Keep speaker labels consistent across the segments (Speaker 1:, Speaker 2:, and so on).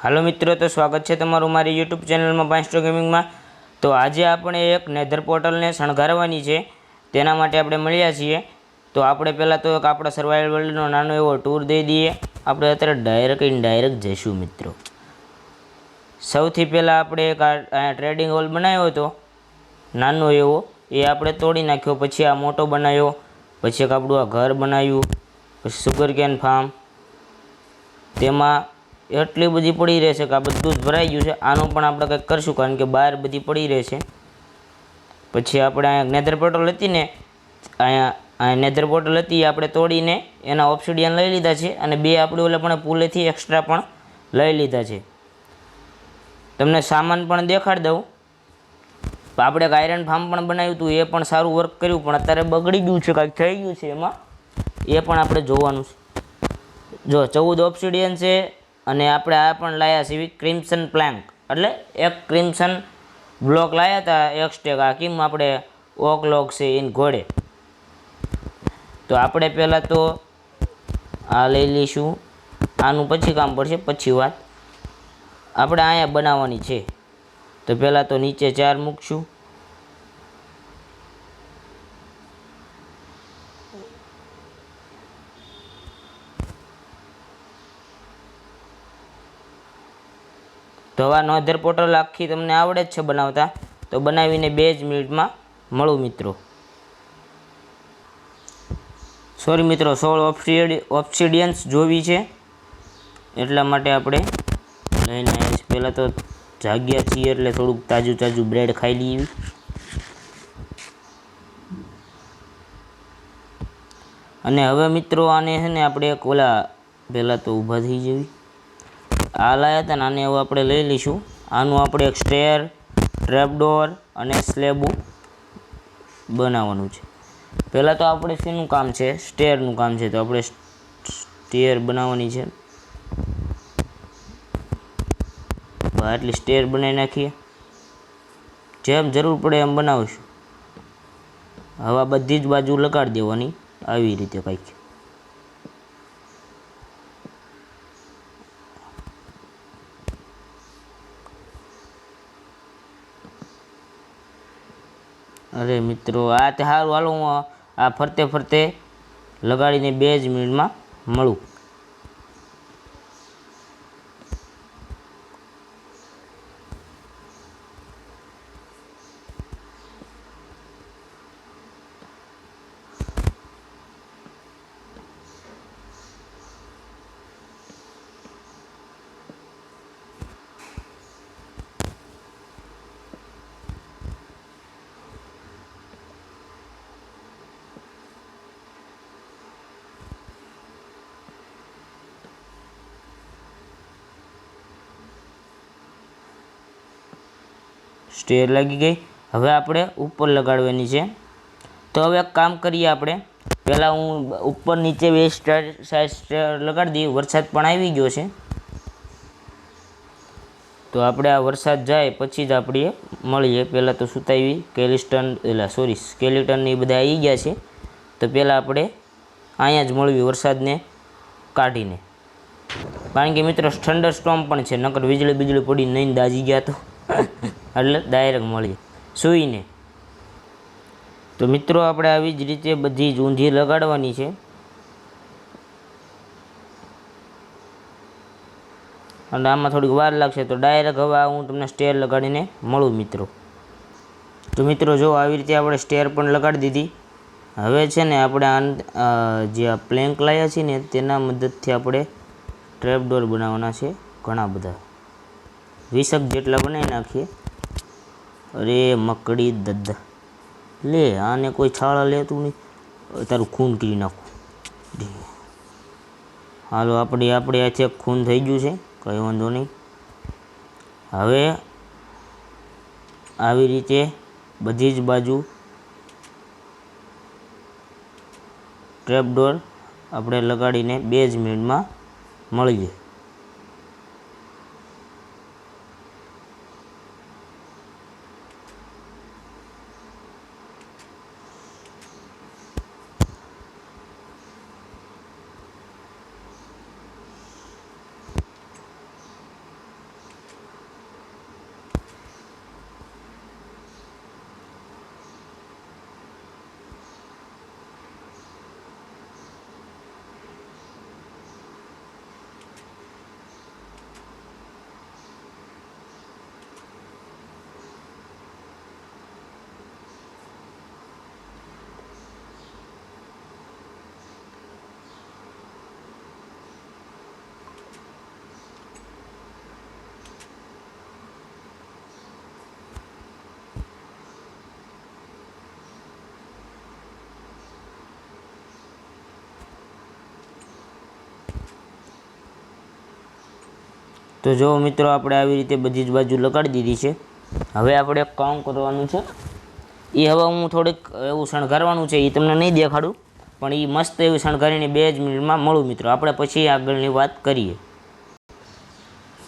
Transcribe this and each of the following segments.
Speaker 1: Hello मित्रों, तो स्वागत है तमारू मारी यूट्यूब चैनल में 5 स्टार गेमिंग में। तो आज આપણે એક નેધર પોર્ટલ ને શણગારવાની છે, તેના માટે આપણે મળ્યા છીએ। તો આપણે પહેલા તો એક આપણા સર્વાઇવલ વર્લ્ડનો નાનો એવો ટૂર દઈ દઈએ। આપણે અત્યારે ડાયરેક્ટ જઈશું મિત્રો। સૌથી પહેલા આપણે એક આ ટ્રેડિંગ હોલ બનાવ્યો હતો નાનો એવો, એ આપણે તોડી નાખ્યો। પછી આ મોટો બનાવ્યો, પછી એક આપણું આ ઘર બનાવ્યું, પછી સુગર કેન ફાર્મ, તેમાં એટલી બધી પડી રહેશે કે આ બધું જ ભરાઈ ગયું છે। આનું પણ આપણે કંઈક કરશું, કારણ કે બહાર બધી પડી રહેશે। પછી આપણે અહીંયા નેધર પોર્ટલ હતી ને, અહીંયા નેધર પોર્ટલ હતી, આપણે તોડીને એના ઓબ્સિડિયન લઈ લીધા છે, અને બે આપણે ઓલા પણ પુલેથી એક્સ્ટ્રા પણ લઈ લીધા છે। તમને સામાન પણ દેખાડી દઉં। આપણે એક આયરન ફાર્મ પણ બનાવ્યું હતું, એ પણ સારું વર્ક કર્યું, પણ અત્યારે બગડી ગયું છે, કાંઈક થઈ ગયું છે એમાં, એ પણ આપણે જોવાનું છે। જો 14 ઓબ્સિડિયન છે, અને આપણે આ પણ લાયા છે ક્રિમ્સન પ્લેન્ક, એટલે એક ક્રિમ્સન બ્લોક લાયા હતા એક સ્ટેક। આ કેમ આપણે ઓક લોક છે ઇન ઘોડે। તો આપણે પહેલાં તો આ લઈ લઈશું, આનું પછી કામ પડશે, પછી વાત આપણે અહીંયા બનાવવાની છે। તો પહેલાં તો નીચે 4 મૂકશું, તો આ નેધર પોર્ટલ આખી તમને આવડે જ છે બનાવતા, તો બનાવીને 2 જ મિનિટમાં મળું મિત્રો। સોરી મિત્રો, 16 ઓબ્સિડિયન્સ જોવી છે, એટલા માટે આપણે લઈને આવ્યા છીએ। પહેલાં તો જાગ્યા છીએ એટલે થોડુંક તાજું બ્રેડ ખાઈ લઈએ। અને હવે મિત્રો આને છે ને આપણે એક ઓલા પહેલાં તો ઊભા થઈ જવી, આ લાયા હતા ને, આને હવે આપણે લઈ લઈશું। આનું આપણે એક સ્ટેર, ટ્રેપડોર અને સ્લેબ બનાવવાનું છે। પહેલાં તો આપણે શેનું કામ છે, સ્ટેરનું કામ છે। તો આપણે સ્ટેર બનાવવાની છે, આટલી સ્ટેર બનાવી નાખીએ, જેમ જરૂર પડે એમ બનાવીશું। હવે બધી જ બાજુ લગાડી દેવાની આવી રીતે કંઈક। અરે મિત્રો, આ તે સારું, હાલો હું આ ફરતે ફરતે લગાડીને 2 જ મિનિટમાં મળું। સ્ટેર લાગી ગઈ, હવે આપણે ઉપર લગાડવાની છે। તો હવે એક કામ કરીએ, આપણે પહેલાં હું ઉપર નીચે 2 સાઈડ સ્ટેર લગાડી દઈએ। વરસાદ પણ આવી ગયો છે, તો આપણે આ વરસાદ જાય પછી જ આપણે મળીએ। પહેલાં તો સુતાવી સ્કેલિટન એ બધા આવી ગયા છે, તો પહેલાં આપણે અહીંયા જ મળવી વરસાદને કાઢીને, કારણ કે મિત્રો થંડર સ્ટોર્મ પણ છે, નકર વીજળી પડી નહીં દાજી ગયા તો એટલે ડાયરેક્ટ મળીએ સૂઈને। તો મિત્રો આપણે આવી જ રીતે બધી જ ઊંધી લગાડવાની છે, અને આમાં થોડીક વાર લાગશે। તો ડાયરેક્ટ હવે હું તમને સ્ટેર લગાડીને મળું મિત્રો। તો મિત્રો જો આવી રીતે આપણે સ્ટેર પણ લગાડી દીધી। હવે છે ને આપણે જે આ પ્લેન્ક લાવ્યા છીએ ને, તેના મદદથી આપણે ટ્રેપડોર બનાવવાના છે ઘણા બધા, 20 જેટલા બનાવી નાખીએ। અરે મકડી દદ્દા, લે આને કોઈ છાળા લેતું નહીં, તારું ખૂન કરી નાખું। હાલો, આપણે આથી એક ખૂન થઈ ગયું છે, કંઈ વાંધો નહીં। હવે આવી રીતે બધી જ બાજુ ટ્રેપડોર આપણે લગાડીને 2 જ મિનિટમાં મળીએ। તો જો મિત્રો આપણે આવી રીતે બધી જ બાજુ લગાડી દીધી છે. હવે આપણે એક કામ કરવાનું છે, એ હવે હું થોડીક એવું શણગારવાનું છે, એ તમને નહીં દેખાડું, પણ એ મસ્ત એવી શણગારીને 2 જ મિનિટમાં મળું મિત્રો. આપણે પછી આગળની વાત કરીએ.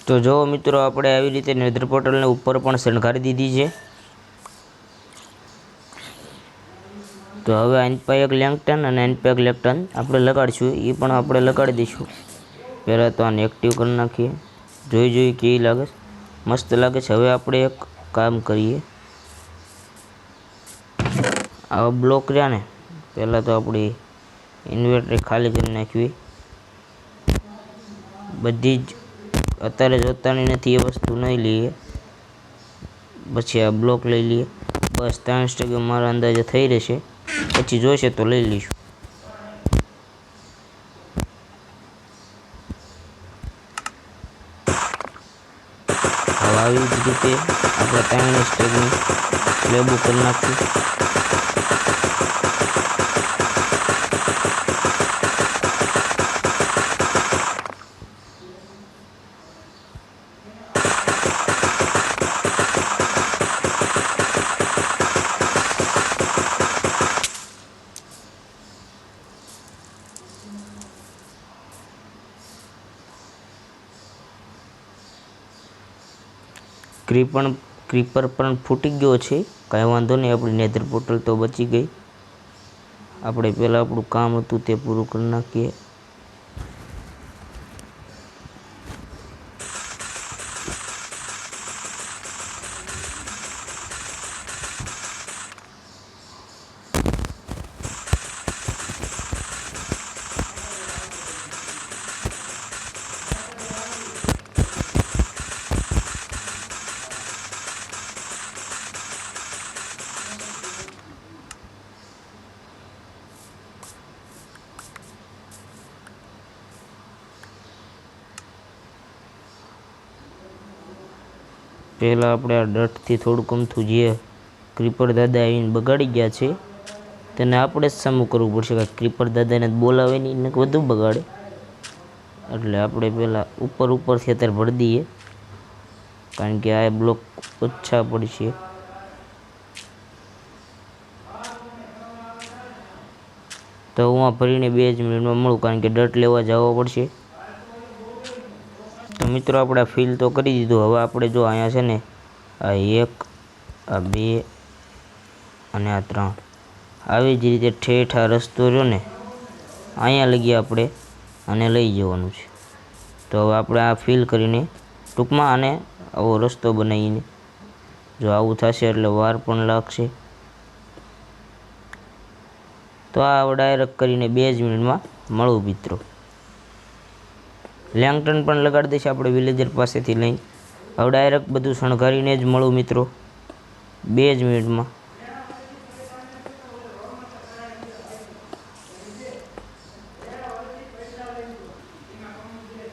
Speaker 1: તો જો મિત્રો આપણે આવી રીતે નેધર પોર્ટલને ઉપર પણ શણગારી દીધી છે. તો હવે આની પર એક લેંગટન અને આની પર એક લેંગટન આપણે લગાડીશું, એ પણ આપણે લગાડી દઈશું. પહેલાં તો આને એક્ટિવ કરી નાખીએ, જોઈ કેવી લાગે છે, મસ્ત લાગે છે. હવે આપણે એક કામ કરીએ, આવા બ્લોક રહ્યા ને, પહેલાં તો આપણે ઇન્વર્ટર ખાલી કરી નાખવી. બધી જ અત્યારે જોતાની નથી એ વસ્તુ નહીં લઈએ, પછી આ બ્લોક લઈ લઈએ. બસ 3 મારા અંદાજે થઈ રહેશે, પછી જોઈશે તો લઈ લઈશું. હવે આવી જ રીતે આપણે 3 સ્ટેગની સ્લેબો કરી નાખીએ. ક્રીપર પણ ફૂટી ગયો છે, કાંઈ વાંધો નહીં, આપણી નેધર પોર્ટલ તો બચી ગઈ. આપણે પહેલાં આપણું કામ હતું તે પૂરું કરી નાખીએ. પહેલાં આપણે આ ડટથી થોડુંક અમથું જે ક્રીપર દાદા આવીને બગાડી ગયા છે, તેને આપણે જ સામું કરવું પડશે. કે ક્રીપર દાદાને બોલાવે નહીં ને વધુ બગાડે, એટલે આપણે પહેલાં ઉપરથી અત્યારે ભરી દઈએ, કારણ કે આ બ્લોક ઓછા પડશે. તો હું આ ભરીને 2 જ મિનિટમાં મળું, કારણ કે ડટ લેવા જવો પડશે. તો મિત્રો આપણે ફિલ તો કરી દીધું. હવે આપણે જો અહીંયા છે ને, આ 1, આ 2 અને આ 3, આવી જ રીતે ઠેઠ આ રસ્તો રહ્યો ને, અહીંયા લગી આપણે આને લઈ જવાનું છે. તો હવે આપણે આ ફિલ કરીને ટૂંકમાં આને આવો રસ્તો બનાવીને, જો આવું થશે એટલે વાર પણ લાગશે. તો આ ડાયરેક્ટ કરીને 2 જ મિનિટમાં મળું મિત્રો. લેંગટન પણ લગાડી દઈશું આપણે વિલેજર પાસેથી લઈને. હવે ડાયરેક્ટ બધું શણગારીને જ મળું મિત્રો 2 જ મિનિટમાં.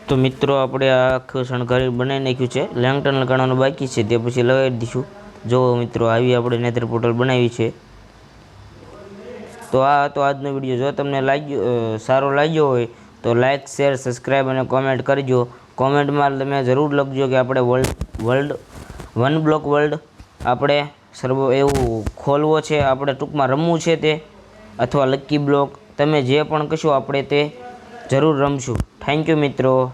Speaker 1: તો મિત્રો આપણે આ આખું શણગારી બનાવી નાખ્યું છે. લેંગટન લગાડવાનું બાકી છે, તે પછી લગાવી દઈશું. જો મિત્રો આવી આપણે નેધર પોર્ટલ બનાવી છે. તો આ હતો આજનો વિડીયો. જો તમને સારો લાગ્યો હોય તો લાઇક, શેર, સબસ્ક્રાઈબ અને કોમેન્ટ કરજો. કોમેન્ટમાં તમે જરૂર લખજો કે આપણે વન બ્લોક વર્લ્ડ આપણે એવું ખોલવો છે, આપણે ટૂંકમાં રમવું છે તે, અથવા લકી બ્લોક, તમે જે પણ કહેશો આપણે તે જરૂર રમશું. થેન્ક યુ મિત્રો.